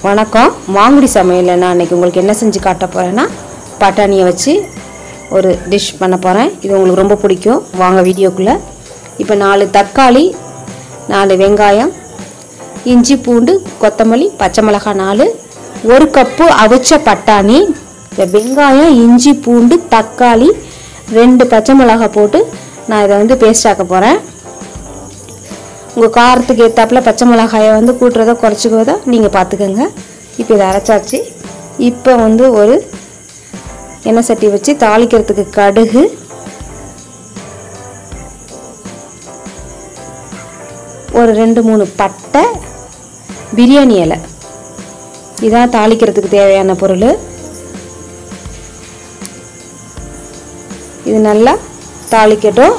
வணக்கம். மாங்குடி சமையலில் நான் இன்றைக்கி உங்களுக்கு என்ன செஞ்சு காட்ட போகிறேன்னா பட்டாணியை வச்சு ஒரு டிஷ் பண்ண போகிறேன். இது உங்களுக்கு ரொம்ப பிடிக்கும். வாங்க வீடியோக்குள்ளே. இப்போ 4 தக்காளி, 4 வெங்காயம், இஞ்சி பூண்டு, கொத்தமல்லி, பச்சை மிளகாய் 4, 1 கப்பு அவிச்ச பட்டாணி, இந்த வெங்காயம், இஞ்சி பூண்டு, தக்காளி, 2 பச்சை மிளகாய் போட்டு நான் இதை பேஸ்ட் ஆக்க போகிறேன். உங்கள் காரத்துக்கு ஏற்றாப்பில் பச்சை மிளகாயை கூட்டுறதோ குறைச்சிக்கிறதோ நீங்கள் பார்த்துக்கோங்க. இப்போ இதை அரைச்சாச்சு. இப்போ ஒரு எண்ணெய் சட்டி வச்சு தாளிக்கிறதுக்கு கடுகு, ஒரு 2-3 பட்டை, பிரியாணி இலை, இதான் தாளிக்கிறதுக்கு தேவையான பொருள். இது நல்லா தாளிக்கட்டும்.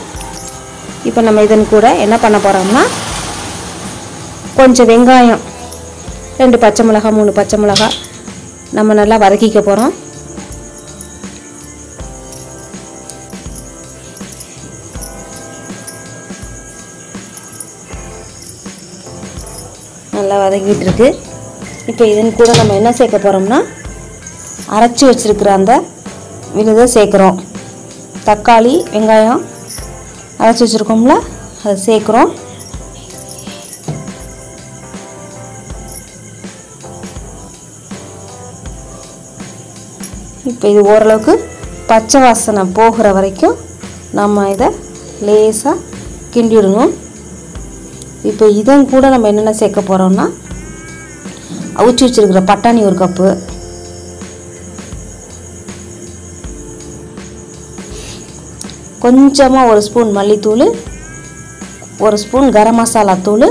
இப்போ நம்ம இதன் கூட என்ன பண்ண போகிறோம்னா கொஞ்சம் வெங்காயம், 2 பச்சை மிளகாய், 3 பச்சை மிளகாய் நம்ம நல்லா வதக்கிக்க போகிறோம். நல்லா வதக்கிட்டு இருக்கு. இப்போ இதன் கூட நம்ம என்ன சேர்க்க போகிறோம்னா அரைச்சி வச்சுருக்கிற அந்த விழுதை சேர்க்குறோம். தக்காளி, வெங்காயம் அரைச்சி வச்சுருக்கோம்ல, அதை சேர்க்குறோம். இப்போ இது ஓரளவுக்கு பச்சை வாசனை போகிற வரைக்கும் நம்ம இதை லேசாக கிண்டிடணும். இப்போ இதன் கூட நம்ம என்னென்ன சேர்க்க போகிறோம்னா அவிச்சு வச்சுருக்கிற பட்டாணி 1 கப்பு, கொஞ்சமாக 1 ஸ்பூன் மல்லித்தூள், 1 ஸ்பூன் கரம் மசாலா தூள்,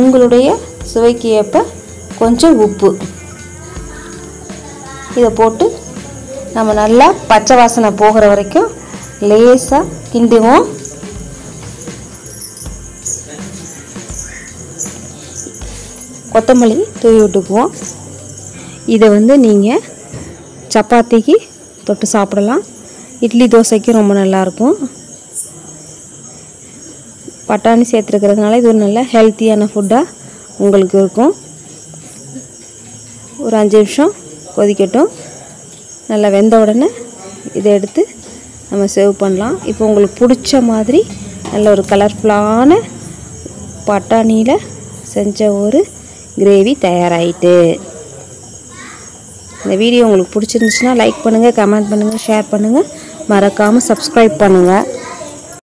உங்களுடைய சுவைக்கு ஏற்ப கொஞ்சம் உப்பு, இதை போட்டு நம்ம நல்லா பச்சை வாசனை போகிற வரைக்கும் லேசாக கிண்டுவோம். கொத்தமல்லி தூவி விட்டுக்குவோம். இதை நீங்கள் சப்பாத்திக்கு தொட்டு சாப்பிடலாம். இட்லி தோசைக்கு ரொம்ப நல்லாயிருக்கும். பட்டாணி சேர்த்துருக்கிறதுனால இது ஒரு நல்ல ஹெல்த்தியான ஃபுட்டாக உங்களுக்கு இருக்கும். ஒரு 5 நிமிஷம் கொதிக்கட்டும். நல்லா வெந்த உடனே இதை எடுத்து நம்ம சர்வ் பண்ணலாம். இப்போ உங்களுக்கு பிடிச்ச மாதிரி நல்ல ஒரு கலர்ஃபுல்லான பட்டாணியில் செஞ்ச ஒரு கிரேவி தயாராகிட்டு. இந்த வீடியோ உங்களுக்கு பிடிச்சிருந்துச்சுன்னா லைக் பண்ணுங்கள், கமெண்ட் பண்ணுங்கள், ஷேர் பண்ணுங்கள், மறக்காமல் சப்ஸ்கிரைப் பண்ணுங்கள்.